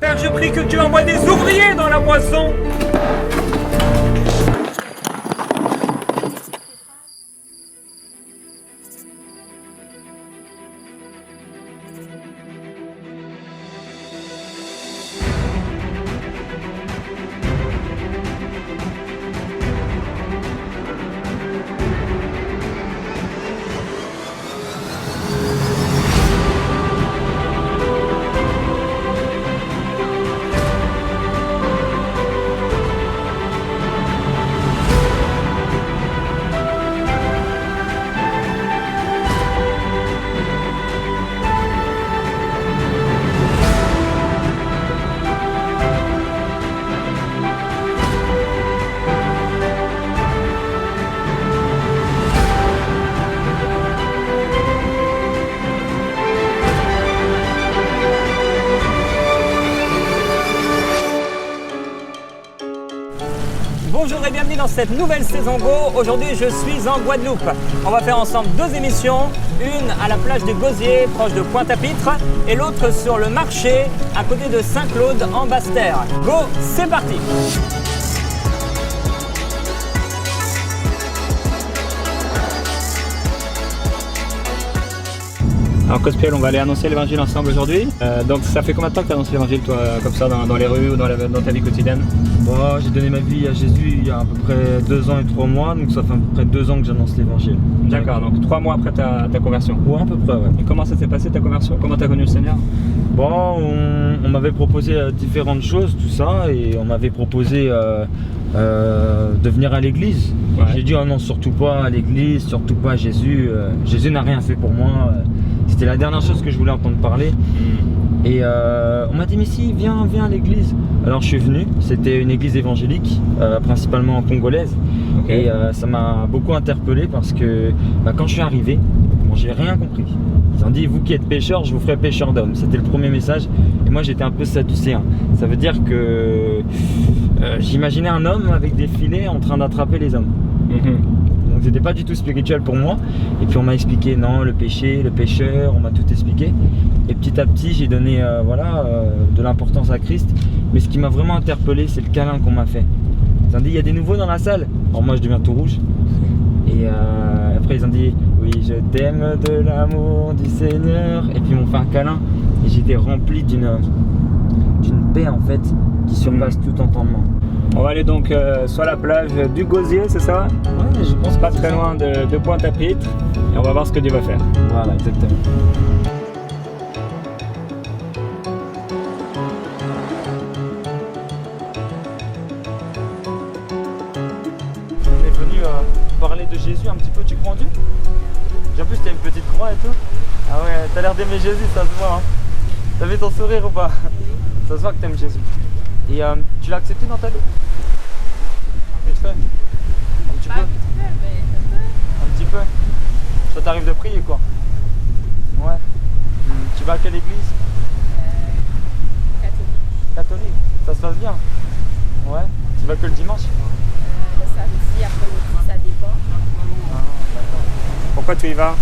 Père, je prie que tu envoies des ouvriers dans la moisson. Bonjour et bienvenue dans cette nouvelle saison Go. Aujourd'hui je suis en Guadeloupe. On va faire ensemble deux émissions, une à la plage du Gosier proche de Pointe-à-Pitre et l'autre sur le marché à côté de Saint-Claude en Basse-Terre. Go, c'est parti! Alors Cospiel, on va aller annoncer l'évangile ensemble aujourd'hui. Donc ça fait combien de temps que tu annonces l'évangile toi, comme ça, dans les rues ou dans ta vie quotidienne? Bon, j'ai donné ma vie à Jésus il y a à peu près 2 ans et 3 mois, donc ça fait à peu près 2 ans que j'annonce l'évangile. D'accord, donc 3 mois après ta conversion. Ouais, à peu près, ouais. Et comment ça s'est passé ta conversion? Comment tu as connu le Seigneur? Bon, on m'avait proposé différentes choses, tout ça, et on m'avait proposé de venir à l'église. Ouais. J'ai dit, oh non, surtout pas à l'église, surtout pas à Jésus. Jésus n'a rien fait pour moi. C'était la dernière chose que je voulais entendre parler. Et on m'a dit, mais si, viens à l'église. Alors je suis venu, c'était une église évangélique, principalement congolaise. Okay. Et ça m'a beaucoup interpellé parce que quand je suis arrivé, bon, j'ai rien compris. Ils ont dit, vous qui êtes pêcheurs, je vous ferai pêcheur d'hommes. C'était le premier message. Et moi j'étais un peu sadducéen. Ça veut dire que j'imaginais un homme avec des filets en train d'attraper les hommes. Donc c'était pas du tout spirituel pour moi. Et puis on m'a expliqué, non, le péché, le pécheur, on m'a tout expliqué. Et petit à petit j'ai donné de l'importance à Christ. Mais ce qui m'a vraiment interpellé, c'est le câlin qu'on m'a fait. Ils ont dit, il y a des nouveaux dans la salle. Alors moi je deviens tout rouge. Et après ils ont dit, oui, je t'aime de l'amour du Seigneur. Et puis ils m'ont fait un câlin. Et j'étais rempli d'une paix en fait qui surpasse tout entendement. On va aller donc sur la plage du Gosier, c'est ça? Ouais, je pense pas très loin de Pointe-à-Pitre. Et on va voir ce que Dieu va faire. Voilà, exactement. On est venu parler de Jésus un petit peu. Tu crois en Dieu? En plus, t'as une petite croix et tout. Ah ouais, t'as l'air d'aimer Jésus, ça se voit. Hein. T'as vu ton sourire ou pas? Ça se voit que t'aimes Jésus. Et tu l'as accepté dans ta vie? Vite fait? Un petit peu? Un petit peu? Ça t'arrive de prier quoi? Ouais. Tu vas à quelle église? Catholique. Catholique. Ça se passe bien? Ouais. Tu vas que le dimanche? Le samedi, après-midi, ça dépend. Ah, d'accord. Pourquoi tu y vas?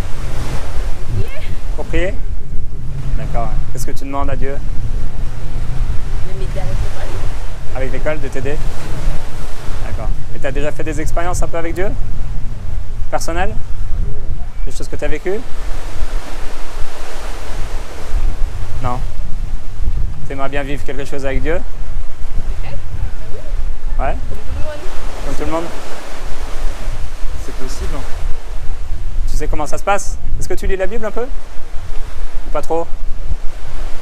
Pour prier? D'accord. Qu'est-ce que tu demandes à Dieu? De m'aider avec l'école. Avec l'école, de t'aider? D'accord. Et tu as déjà fait des expériences un peu avec Dieu? Personnelles? Des choses que tu as vécues? Non? Tu aimerais bien vivre quelque chose avec Dieu? Peut-être, oui. Ouais? Comme tout le monde. Comme tout le monde? C'est possible. Hein. Tu sais comment ça se passe? Est-ce que tu lis la Bible un peu? Ou pas trop?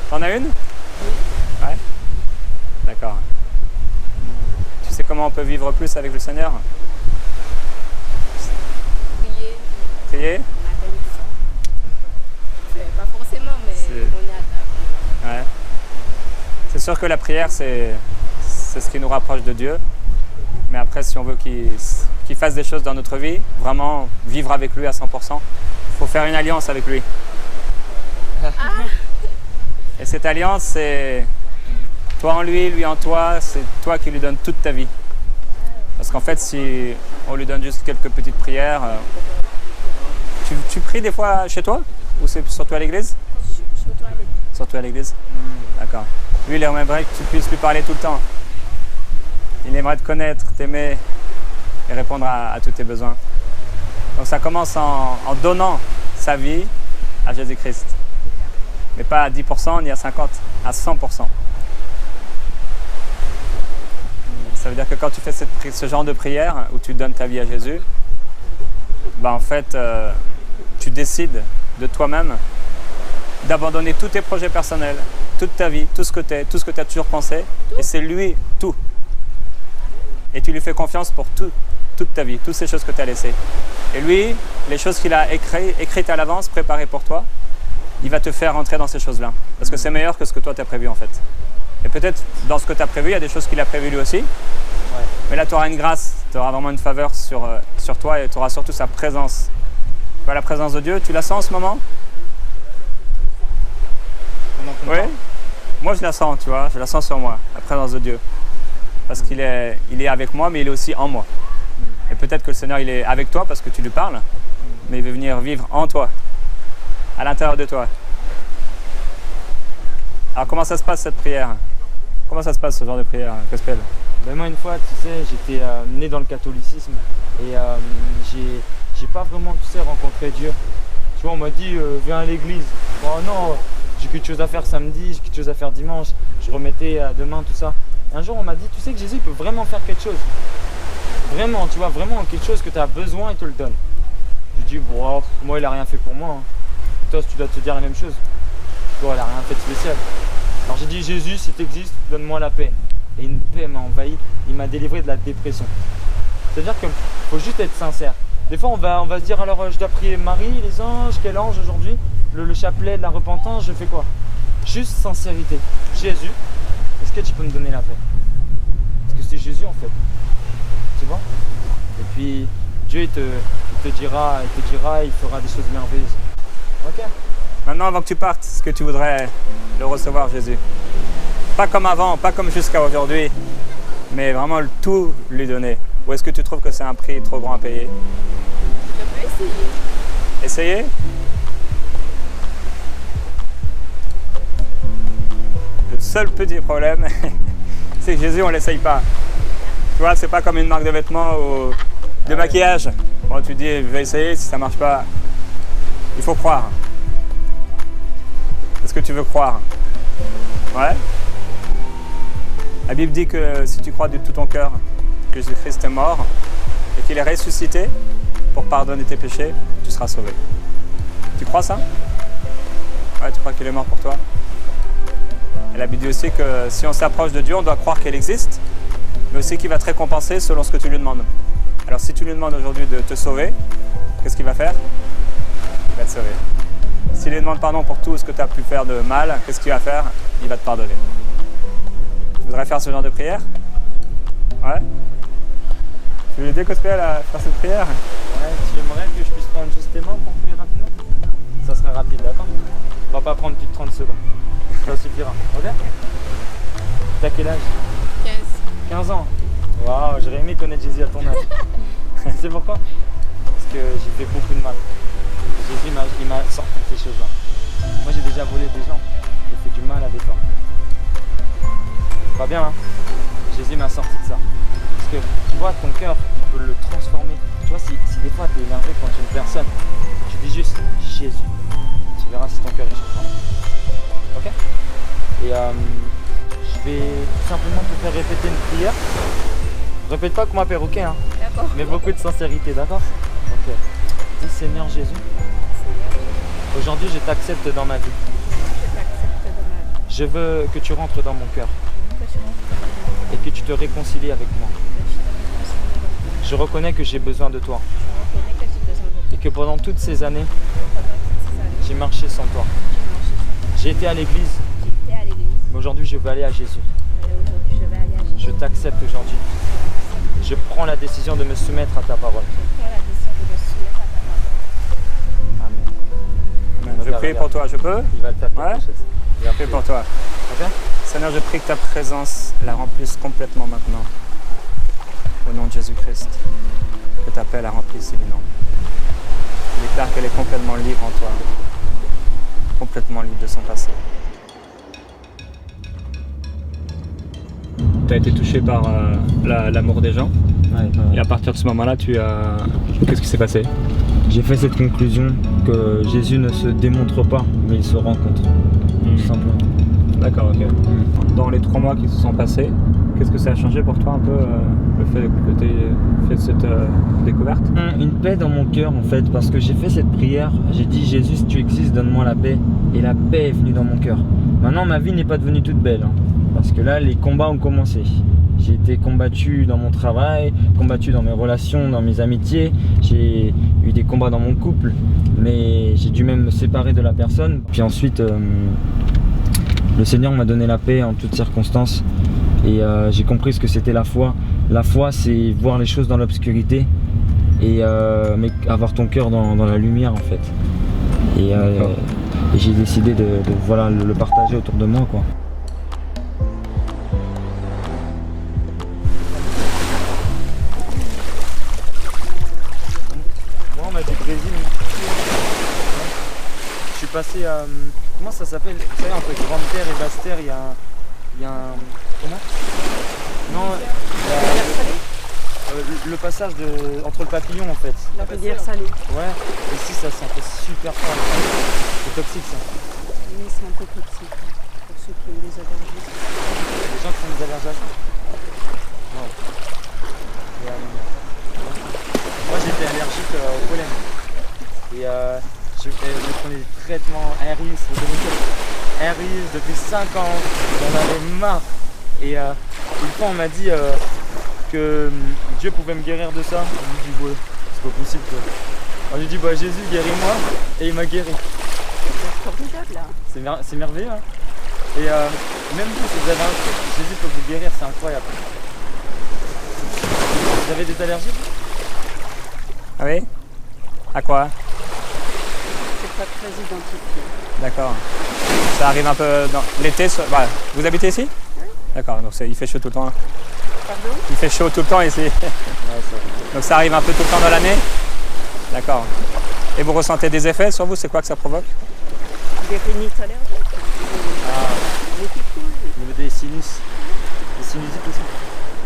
T'en as une? Ouais? D'accord. Tu sais comment on peut vivre plus avec le Seigneur? Prier. Prier? On a fait ça. Pas forcément, mais on est à table. Ouais. C'est sûr que la prière, c'est ce qui nous rapproche de Dieu. Mais après, si on veut qu'il fasse des choses dans notre vie, vraiment vivre avec lui à 100%, il faut faire une alliance avec lui. Et cette alliance, c'est toi en lui, lui en toi, c'est toi qui lui donnes toute ta vie. Parce qu'en fait, si on lui donne juste quelques petites prières, tu pries des fois chez toi? Ou c'est surtout à l'église? Je suis aux toilettes. Sur surtout à l'église? D'accord. Lui, il aimerait que tu puisses lui parler tout le temps. Il aimerait te connaître, t'aimer et répondre à tous tes besoins. Donc ça commence en donnant sa vie à Jésus-Christ. Mais pas à 10% ni à 50%, à 100%. Ça veut dire que quand tu fais ce genre de prière où tu donnes ta vie à Jésus, bah en fait, tu décides de toi-même d'abandonner tous tes projets personnels, toute ta vie, tout ce que tu es, tout ce que tu as toujours pensé, et c'est lui tout. Et tu lui fais confiance pour toute ta vie, toutes ces choses que tu as laissées. Et lui, les choses qu'il a écrites à l'avance, préparées pour toi, il va te faire rentrer dans ces choses-là. Parce que c'est meilleur que ce que toi tu as prévu en fait. Et peut-être dans ce que tu as prévu, il y a des choses qu'il a prévues lui aussi. Ouais. Mais là, tu auras une grâce, tu auras vraiment une faveur sur toi et tu auras surtout sa présence. Tu vois la présence de Dieu, tu la sens en ce moment? Oui. Moi, je la sens, tu vois, je la sens sur moi, la présence de Dieu. Parce qu'il est avec moi, mais il est aussi en moi. Et peut-être que le Seigneur, il est avec toi parce que tu lui parles, mais il veut venir vivre en toi, à l'intérieur de toi. Alors, comment ça se passe cette prière? Comment ça se passe ce genre de prière, Gospel? Ben moi, une fois, tu sais, j'étais né dans le catholicisme et j'ai pas vraiment, tu sais, rencontré Dieu. Tu vois, on m'a dit, viens à l'église. Bon, non, j'ai quelque chose à faire samedi, j'ai quelque chose à faire dimanche. Je remettais à demain, tout ça. Et un jour, on m'a dit, tu sais que Jésus peut vraiment faire quelque chose. Vraiment, tu vois, vraiment quelque chose que tu as besoin, il te le donne. J'ai dit, bon, moi, il a rien fait pour moi. Hein. Toi, tu dois te dire la même chose. Toi, il a rien fait de spécial. Alors j'ai dit, Jésus, si tu existes, donne-moi la paix. Et une paix m'a envahi, il m'a délivré de la dépression. C'est-à-dire qu'il faut juste être sincère. Des fois, on va se dire, alors je dois prier Marie, les anges, quel ange aujourd'hui? Le chapelet de la repentance, je fais quoi? Juste sincérité. Jésus, est-ce que tu peux me donner la paix? Parce que c'est Jésus en fait. Tu vois? Et puis, Dieu, il te dira, il fera des choses merveilleuses. Ok? Maintenant, avant que tu partes, est-ce que tu voudrais le recevoir, Jésus? Pas comme avant, pas comme jusqu'à aujourd'hui, mais vraiment tout lui donner. Ou est-ce que tu trouves que c'est un prix trop grand à payer? Je peux essayer. Essayer? Le seul petit problème, c'est que Jésus, on ne l'essaye pas. Tu vois, c'est pas comme une marque de vêtements ou de maquillage. Bon, tu dis, je vais essayer, si ça ne marche pas, il faut croire. Est-ce que tu veux croire? Ouais? La Bible dit que si tu crois de tout ton cœur que Jésus-Christ est mort et qu'il est ressuscité pour pardonner tes péchés, tu seras sauvé. Tu crois ça? Ouais, tu crois qu'il est mort pour toi? Et la Bible dit aussi que si on s'approche de Dieu, on doit croire qu'il existe, mais aussi qu'il va te récompenser selon ce que tu lui demandes. Alors si tu lui demandes aujourd'hui de te sauver, qu'est-ce qu'il va faire? Il va te sauver. S'il lui demande pardon pour tout ce que tu as pu faire de mal, qu'est-ce qu'il va faire? Il va te pardonner. Tu voudrais faire ce genre de prière? Ouais? Tu veux aider Gospel à faire cette prière? Ouais, tu aimerais que je puisse prendre juste tes mains pour prier rapidement? Ça serait rapide, d'accord? On va pas prendre plus de 30 secondes. Ça suffira, ok? T'as quel âge? 15. 15 ans? Waouh, j'aurais aimé connaître Jésus à ton âge. Tu sais pourquoi? Parce que j'ai fait beaucoup de mal. Jésus il m'a sorti de ces choses-là. Moi j'ai déjà volé des gens, j'ai fait du mal à des gens. Pas bien, hein? Jésus m'a sorti de ça. Parce que tu vois, ton cœur, il peut le transformer. Tu vois, si des fois tu es énervé contre une personne, tu dis juste Jésus. Tu verras si ton cœur est changé. Ok? Et je vais tout simplement te faire répéter une prière. Répète pas comme un perroquet, hein? D'accord. Mais beaucoup de sincérité, d'accord? Ok. Dis Seigneur Jésus, aujourd'hui je t'accepte dans ma vie. Je t'accepte dans ma vie. Je veux que tu rentres dans mon cœur Je veux que tu rentres dans ma vie. et que tu te réconcilies avec moi. Que tu te réconcilies avec moi. Je reconnais que j'ai besoin de toi Je reconnais que j'ai besoin de toi. et que pendant toutes ces années, Pendant toutes ces années, j'ai marché sans toi. j'ai marché sans toi. J'ai été à l'église, J'étais à l'église. mais aujourd'hui je veux aller à Jésus. Mais aujourd'hui, je vais aller à Jésus. Je t'accepte aujourd'hui. Je prends la décision de me soumettre à ta parole. Je prends la décision de me soumettre à ta parole. Amen. Amen. Je prie pour toi, je peux? Il va le taper. Ouais? Je prie pour toi. Ok? Seigneur, je prie que ta présence la remplisse complètement maintenant. Au nom de Jésus-Christ. Que ta paix la remplisse, évidemment. Je déclare qu'elle est complètement libre en toi. Complètement libre de son passé. tu as été touché par l'amour des gens. Et à partir de ce moment-là, qu'est-ce qui s'est passé? J'ai fait cette conclusion que Jésus ne se démontre pas, mais il se rencontre, tout simplement. D'accord, ok. Dans les 3 mois qui se sont passés, qu'est-ce que ça a changé pour toi un peu, le fait que tu aies fait cette découverte? Une paix dans mon cœur en fait, parce que j'ai fait cette prière, j'ai dit Jésus, si tu existes, donne-moi la paix. Et la paix est venue dans mon cœur. Maintenant, ma vie n'est pas devenue toute belle, hein, parce que là, les combats ont commencé. J'ai été combattu dans mon travail, combattu dans mes relations, dans mes amitiés. J'ai eu des combats dans mon couple, mais j'ai dû même me séparer de la personne. Puis ensuite, le Seigneur m'a donné la paix en toutes circonstances. Et j'ai compris ce que c'était la foi. La foi, c'est voir les choses dans l'obscurité et mais avoir ton cœur dans la lumière en fait. Et j'ai décidé de voilà, le partager autour de moi, quoi. Moi, on m'a dit Brésil. Je suis passé à... Comment ça s'appelle? Vous savez, entre Grande Terre et Basse Terre, il y a un... Comment? Non, le passage entre le papillon en fait. La rivière salée. Ouais, ici ça sentait super fort. C'est toxique ça. Oui, c'est un peu toxique pour ceux qui ont des allergies. Les gens qui ont des allergies à ça? Non. Moi j'étais allergique au pollen. Et je prenais des traitements Aeris, Aeris depuis 5 ans, j'en avais marre. Et une fois on m'a dit que Dieu pouvait me guérir de ça. Je lui ai dit ouais, c'est pas possible quoi. Alors j'ai dit bah Jésus guéris-moi et il m'a guéri. C'est formidable là. C'est merveilleux hein. Et même vous, si vous avez un truc, Jésus peut vous guérir, c'est incroyable. Vous avez des allergies? Ah oui? À quoi? C'est pas très identifié. D'accord. Ça arrive un peu dans l'été. Voilà. Vous habitez ici? Oui. D'accord, donc il fait chaud tout le temps. Pardon? Il fait chaud tout le temps ici. Ouais, Donc ça arrive un peu tout le temps dans l'année? D'accord. Et vous ressentez des effets sur vous? C'est quoi que ça provoque? Des rhinites allergiques. Des réticules. Au niveau des sinus. Des sinusites aussi.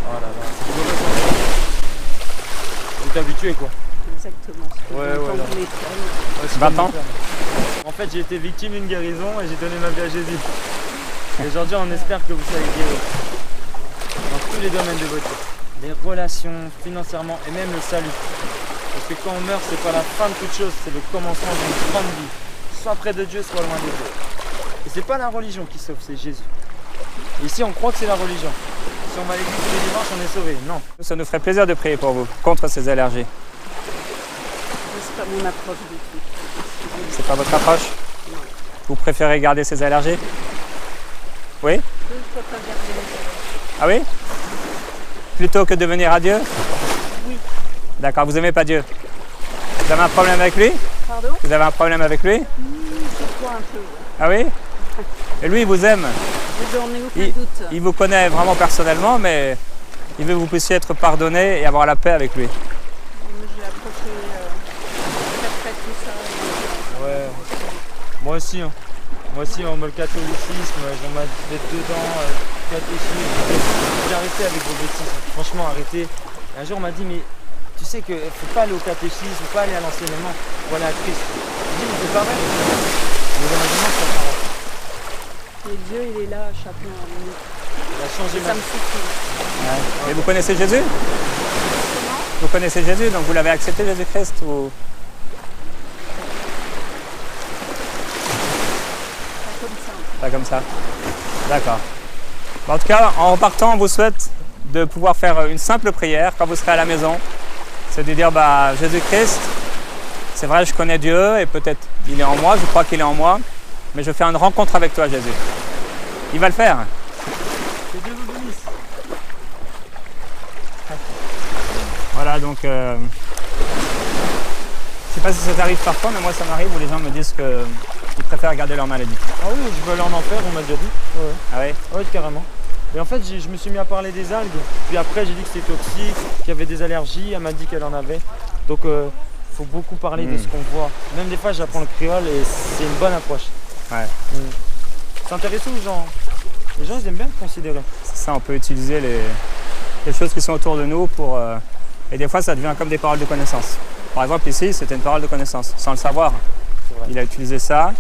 Oh là là, c'est douloureux. Vous êtes habitué quoi. Exactement. Ouais, ouais, là. Ouais, 20 ans? En fait, j'ai été victime d'une guérison et j'ai donné ma vie à Jésus. Et aujourd'hui, on espère que vous soyez guéris. Dans tous les domaines de votre vie. Les relations, financièrement et même le salut. Parce que quand on meurt, c'est pas la fin de toute chose, c'est le commencement d'une grande vie. Soit près de Dieu, soit loin de Dieu. Et c'est pas la religion qui sauve, c'est Jésus. Et ici, on croit que c'est la religion. Si on va à l'église tous les dimanches, on est sauvé. Non. Ça nous ferait plaisir de prier pour vous, contre ces allergies. C'est pas mon approche du tout. C'est pas votre approche? Non. Vous préférez garder ces allergies? Oui? Je ne peux pas garder les allergies. Ah oui? Plutôt que de venir à Dieu? Oui. D'accord, vous aimez pas Dieu? Vous avez un problème avec lui? Pardon? Vous avez un problème avec lui? Je crois un peu. Ah oui? Et lui, il vous aime. Je n'en ai aucun doute. Il vous connaît vraiment personnellement, mais il veut que vous puissiez être pardonné et avoir la paix avec lui. J'ai approché très tout ça. Ouais. Moi aussi, hein. Moi aussi, le catholicisme, on m'a d'être dedans, catéchisme. J'ai arrêté avec vos bêtises. Franchement, arrêtez. Et un jour, on m'a dit, mais tu sais qu'il ne faut pas aller au catéchisme, il ne faut pas aller à l'enseignement pour aller à Christ. J'ai dit, mais c'est pas vrai. Mais dans un dimanche, ça s'arrête. Et Dieu, il est là, chacun à minute. Il a changé Ça ma me vie. suffit. Et vous connaissez Jésus? Comment? Vous connaissez Jésus, donc vous l'avez accepté, Jésus-Christ ou... Pas comme ça. Pas comme ça. D'accord. En tout cas, en repartant, on vous souhaite de pouvoir faire une simple prière quand vous serez à la maison. C'est de dire, bah, Jésus-Christ, c'est vrai, je connais Dieu et peut-être il est en moi, je crois qu'il est en moi, mais je fais une rencontre avec toi, Jésus. Il va le faire. Que Dieu vous bénisse. Voilà, donc, je ne sais pas si ça t'arrive parfois, mais moi ça m'arrive où les gens me disent qu'ils préfèrent garder leur maladie. Ah oui, je veux aller en enfer, on m'a déjà dit. Ouais. Ah oui? Ouais, carrément. Et en fait, je me suis mis à parler des algues. Puis après, j'ai dit que c'était toxique, qu'il y avait des allergies. Elle m'a dit qu'elle en avait. Donc, faut beaucoup parler de ce qu'on voit. Même des fois, j'apprends le créole et c'est une bonne approche. Ouais. C'est intéressant aux gens. Les gens ils aiment bien te considérer. C'est ça, on peut utiliser les choses qui sont autour de nous pour... et des fois, ça devient comme des paroles de connaissance. Par exemple, ici, c'était une parole de connaissance, sans le savoir. Il a utilisé ça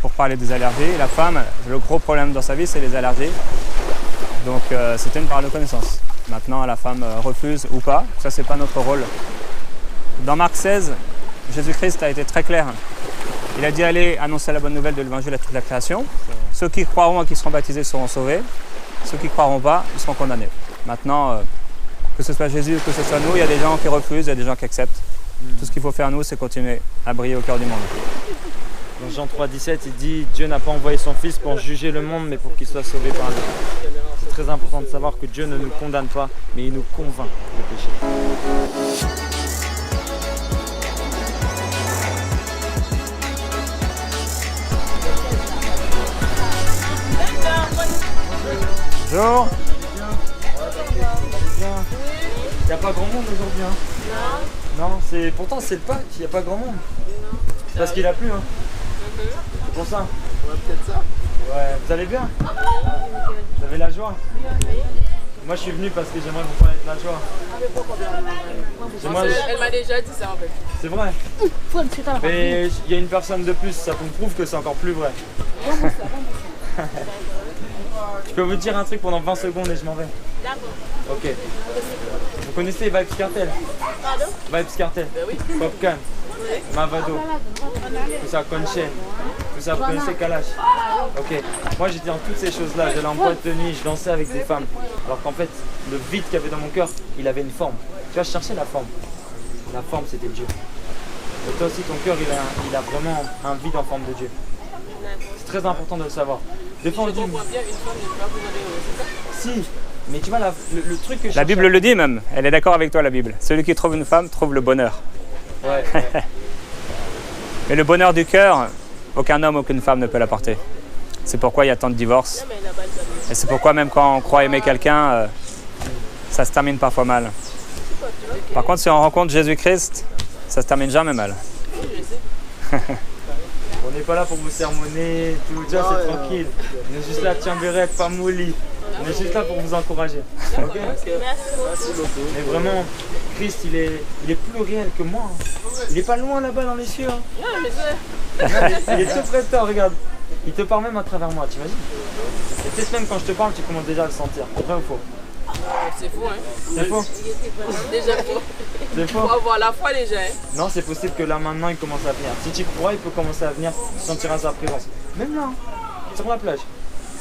pour parler des allergies. Et la femme, le gros problème dans sa vie, c'est les allergies. Donc, c'était une parole de connaissance. Maintenant, la femme refuse ou pas. Ça, c'est pas notre rôle. Dans Marc 16, Jésus-Christ a été très clair. Il a dit allez annoncer la bonne nouvelle de l'évangile à toute la création. Ceux qui croiront et qui seront baptisés seront sauvés. Ceux qui ne croiront pas, ils seront condamnés. Maintenant, que ce soit Jésus ou que ce soit nous, il y a des gens qui refusent, il y a des gens qui acceptent. Tout ce qu'il faut faire nous, c'est continuer à briller au cœur du monde. Dans Jean 3,17, il dit Dieu n'a pas envoyé son Fils pour juger le monde, mais pour qu'il soit sauvé par lui. C'est très important de savoir que Dieu ne nous condamne pas, mais il nous convainc de péché. Bonjour. Il n'y a pas grand monde aujourd'hui. Hein. Non. Non, pourtant c'est le Pâques, il n'y a pas grand monde. C'est parce qu'il a plu. Hein. C'est pour ça. Ouais, peut-être ça. Ouais, vous allez bien? Vous avez la joie? Moi je suis venu parce que j'aimerais vous parler de la joie. Elle m'a déjà dit ça en fait. C'est vrai. Mais il y a une personne de plus, ça me prouve que c'est encore plus vrai. Je peux vous dire un truc pendant 20 secondes et je m'en vais. D'accord. Ok. Vous connaissez Vibes Cartel? Pardon? Vibes Cartel. Ben oui. Popcorn. Mavado. Tout ça, Conchen. Tout ça, vous connaissez Kalash? Ok. Moi j'étais dans toutes ces choses-là. J'allais en boîte de nuit, je dansais avec des femmes. Alors qu'en fait, le vide qu'il y avait dans mon cœur, il avait une forme. Tu vois, je cherchais la forme. La forme, c'était Dieu. Et toi aussi, ton cœur, il a vraiment un vide en forme de Dieu. C'est très important de le savoir. Des fois, on dit, Je comprends bien, une femme ne peut pas vous donner, c'est ça? si, mais tu vois, le truc que je La Bible cherchais- le dit même. Elle est d'accord avec toi, la Bible. Celui qui trouve une femme trouve le bonheur. Ouais. Mais le bonheur du cœur, aucun homme, aucune femme ne peut l'apporter. C'est pourquoi il y a tant de divorces. Non, mais elle n'a pas le tableau. Et c'est pourquoi même quand on croit aimer quelqu'un, ça se termine parfois mal. Par contre, si on rencontre Jésus-Christ, ça se termine jamais mal. On n'est pas là pour vous sermonner, tout ça, c'est tranquille. On est juste là, tiens, Bérec, pas mouli. On est juste là pour vous encourager. Ok. Mais vraiment, Christ, il est plus réel que moi. Hein. Il est pas loin là-bas dans les cieux. Hein. Non, mais ça. Il est tout près de toi, regarde. Il te parle même à travers moi, tu imagines? Et peut-être même quand je te parle, tu commences déjà à le sentir. Vrai ou faux? C'est faux, hein. C'est faux? Déjà faux. C'est Il faux? faut avoir la foi déjà, hein. Non, c'est possible que là maintenant il commence à venir. Si tu crois, il peut commencer à venir, tu sentiras sa présence. Même là, hein, sur la plage.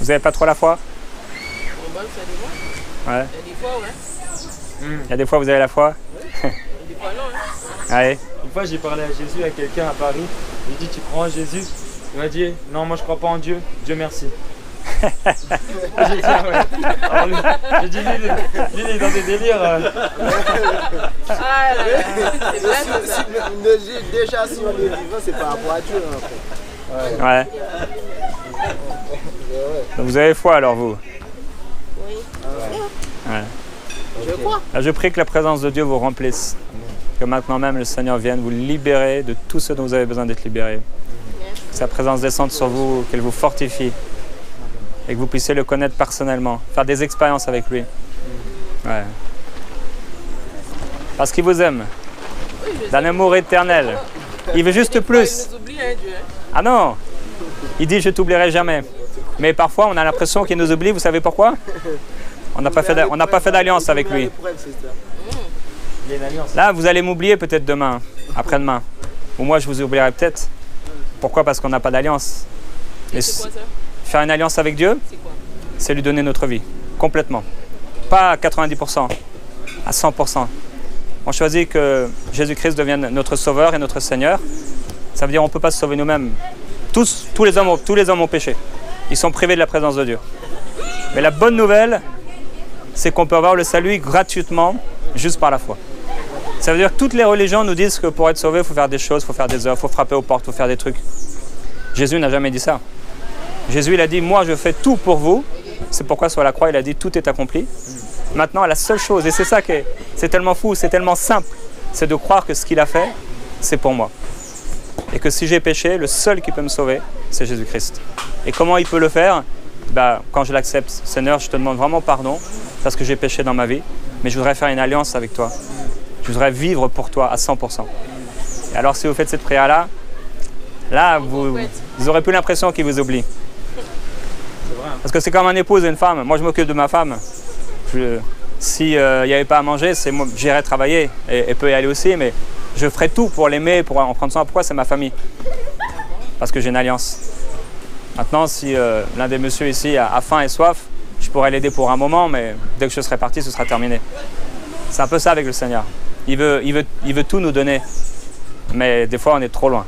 Vous n'avez pas trop la foi? Bon, bah, ça dépend. Ouais. Il y a des fois, ouais. Il y a des fois vous avez la foi? Il y a des fois, non, hein. Allez. Une fois, j'ai parlé à Jésus, à quelqu'un à Paris. J'ai dit, tu crois en Jésus? Il m'a dit, non, moi je crois pas en Dieu. Dieu merci. J'ai dit, ah ouais. Alors, j'ai dit, lui, il est dans des délires. Ah là là, c'est vrai, c'est ça. Déjà, si on est vivant, c'est par rapport à Dieu. En fait. Ouais. Donc vous avez foi alors vous? Oui. Ouais. Je crois. Là, je prie que la présence de Dieu vous remplisse. Que maintenant même le Seigneur vienne vous libérer de tout ce dont vous avez besoin d'être libéré. Que sa présence descende sur vous, qu'elle vous fortifie. Et que vous puissiez le connaître personnellement. Faire des expériences avec lui. Ouais. Parce qu'il vous aime. Oui, je sais. D'un amour éternel. Il veut juste Des fois, plus. il nous oublie, hein, Dieu. Hein. Ah non! Il dit je t'oublierai jamais. Mais parfois on a l'impression qu'il nous oublie, vous savez pourquoi? On n'a pas fait d'alliance avec lui. Il y a une alliance. Là vous allez m'oublier peut-être demain, après-demain. Ou moi je vous oublierai peut-être. Pourquoi? Parce qu'on n'a pas d'alliance. Mais C'est quoi ça? faire une alliance avec Dieu, C'est quoi? c'est lui donner notre vie. Complètement. Pas à 90%, à 100%. On choisit que Jésus-Christ devienne notre sauveur et notre Seigneur. Ça veut dire qu'on ne peut pas se sauver nous-mêmes. Tous les hommes ont péché. Ils sont privés de la présence de Dieu. Mais la bonne nouvelle, c'est qu'on peut avoir le salut gratuitement, juste par la foi. Ça veut dire que toutes les religions nous disent que pour être sauvé, il faut faire des choses, il faut faire des œuvres, il faut frapper aux portes, il faut faire des trucs. Jésus n'a jamais dit ça. Jésus, il a dit, moi je fais tout pour vous. C'est pourquoi sur la croix, il a dit, tout est accompli. Maintenant, la seule chose, et c'est ça qui est, c'est tellement fou, c'est tellement simple, c'est de croire que ce qu'il a fait, c'est pour moi. Et que si j'ai péché, le seul qui peut me sauver, c'est Jésus-Christ. Et comment il peut le faire? quand je l'accepte, Seigneur, je te demande vraiment pardon parce que j'ai péché dans ma vie, mais je voudrais faire une alliance avec toi. Je voudrais vivre pour toi à 100%. Et alors si vous faites cette prière-là, vous aurez plus l'impression qu'il vous oublie. Parce que c'est comme un épouse et une femme. Moi, je m'occupe de ma femme. S'il n'y avait pas à manger, j'irais travailler et peut y aller aussi, mais je ferai tout pour l'aimer, pour en prendre soin. Pourquoi? C'est ma famille. Parce que j'ai une alliance. Maintenant, si l'un des messieurs ici a faim et soif, je pourrais l'aider pour un moment, mais dès que je serai parti, ce sera terminé. C'est un peu ça avec le Seigneur. Il veut tout nous donner, mais des fois, on est trop loin.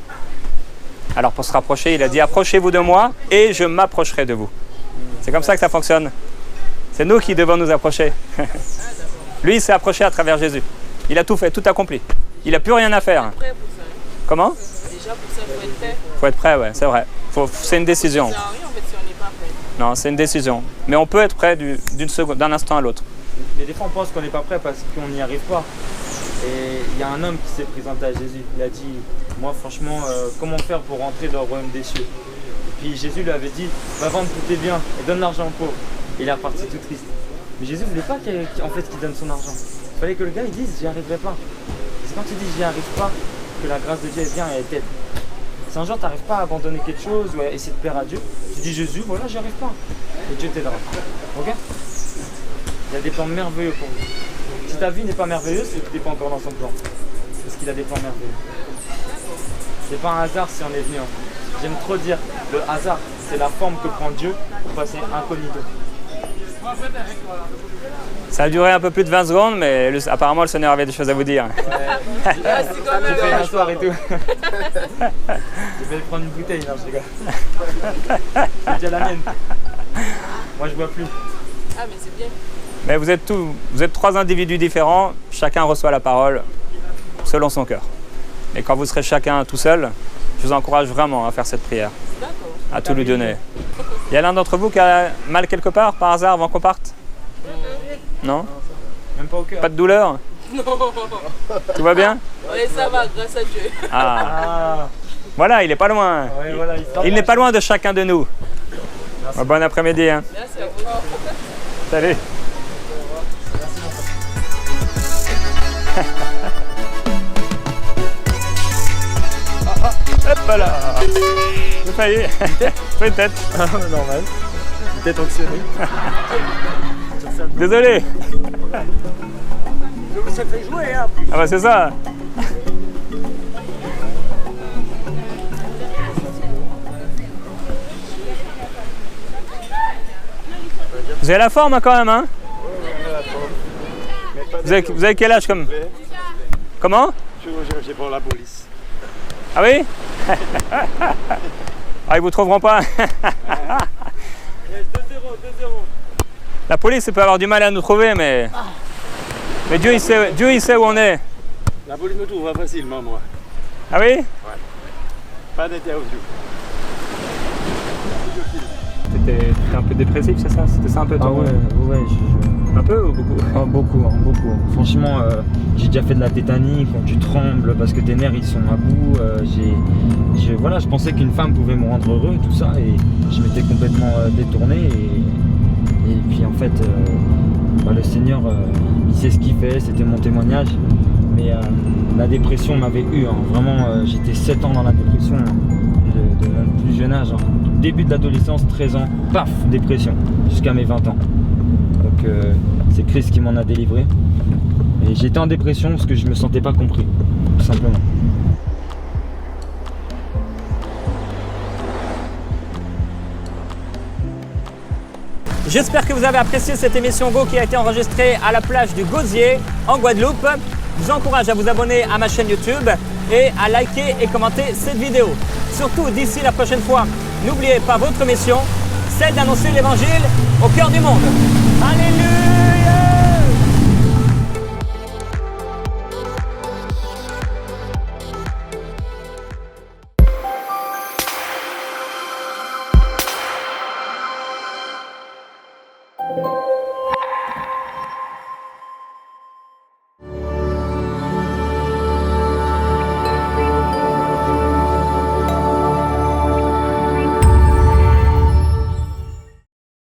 Alors pour se rapprocher, il a dit « Approchez-vous de moi et je m'approcherai de vous ». C'est comme ça que ça fonctionne. C'est nous qui devons nous approcher. Lui, il s'est approché à travers Jésus. Il a tout fait, tout accompli. Il n'a plus rien à faire. Comment? Déjà pour ça, il faut être prêt. Il faut être prêt, ouais, c'est vrai. C'est une décision. Ça sert à rien en fait si on n'est pas prêt. Non, c'est une décision. Mais on peut être prêt d'un instant à l'autre. Mais des fois, on pense qu'on n'est pas prêt parce qu'on n'y arrive pas. Et il y a un homme qui s'est présenté à Jésus. Il a dit, moi franchement, comment faire pour rentrer dans le royaume des cieux? Et puis Jésus lui avait dit, va vendre tous tes biens et donne l'argent aux pauvres. Et il est reparti tout triste. Mais Jésus ne voulait pas qu'il donne son argent. Il fallait que le gars il dise, j'y arriverai pas. Et c'est quand tu dis, j'y arrive pas, que la grâce de Dieu vient et elle t'aide. Si un jour tu n'arrives pas à abandonner quelque chose ou à essayer de plaire à Dieu, tu dis Jésus, voilà, j'y arrive pas. Et Dieu t'aidera. Ok? Il y a des plans merveilleux pour vous. Si ta vie n'est pas merveilleuse, c'est que tu n'es pas encore dans son plan. Parce qu'il a des plans merveilleux. C'est pas un hasard si on est venu. J'aime trop dire, le hasard, c'est la forme que prend Dieu pour passer incognito. Ça a duré un peu plus de 20 secondes, mais apparemment le Seigneur avait des choses à vous dire. Ouais. J'ai fait un soir et tout. Je vais prendre une bouteille, non, je rigole. C'est déjà la mienne. Moi, je bois plus. Ah, mais c'est bien. Mais vous êtes 3 individus différents, chacun reçoit la parole selon son cœur. Et quand vous serez chacun tout seul, je vous encourage vraiment à faire cette prière, à tout lui donner. Il y a l'un d'entre vous qui a mal quelque part, par hasard, avant qu'on parte? Non? Même pas au cœur. Pas de douleur? Non. Tout va bien? Oui, ça va, grâce à Dieu. Ah. Voilà, il n'est pas loin. Ouais, voilà, Il n'est pas loin de chacun de nous. Bon après-midi. Hein. Merci à vous. Salut. Hop là. J'ai failli. Fais une tête. Normal. Une tête anxionnée. Désolé. Ça fait jouer, hein. Ah bah c'est ça. Vous avez la forme hein, quand même, hein? Vous avez quel âge comme? Comment? J'ai pour la police. Ah oui? Ah ils vous trouveront pas. 2-0, 2-0. La police peut avoir du mal à nous trouver, mais Dieu il sait où on est. La police me trouve facilement, moi. Ah oui? Ouais. Pas d'interview. T'étais un peu dépressif, c'est ça? C'était ça un peu Ah ton... ouais, Un peu ou beaucoup? Ah, beaucoup. Franchement, j'ai déjà fait de la tétanie quand tu trembles parce que tes nerfs ils sont à bout. Voilà, je pensais qu'une femme pouvait me rendre heureux, tout ça, et je m'étais complètement détourné. Et puis en fait, le Seigneur, il sait ce qu'il fait, c'était mon témoignage. Mais la dépression m'avait eu, hein. Vraiment, j'étais 7 ans dans la dépression, hein, de mon plus jeune âge. Hein. Début de l'adolescence, 13 ans, paf, dépression, jusqu'à mes 20 ans. Donc c'est Christ qui m'en a délivré. Et j'étais en dépression parce que je me sentais pas compris, tout simplement. J'espère que vous avez apprécié cette émission Go qui a été enregistrée à la plage du Gosier en Guadeloupe. Je vous encourage à vous abonner à ma chaîne YouTube et à liker et commenter cette vidéo. Surtout d'ici la prochaine fois, n'oubliez pas votre mission, celle d'annoncer l'évangile au cœur du monde. Alléluia!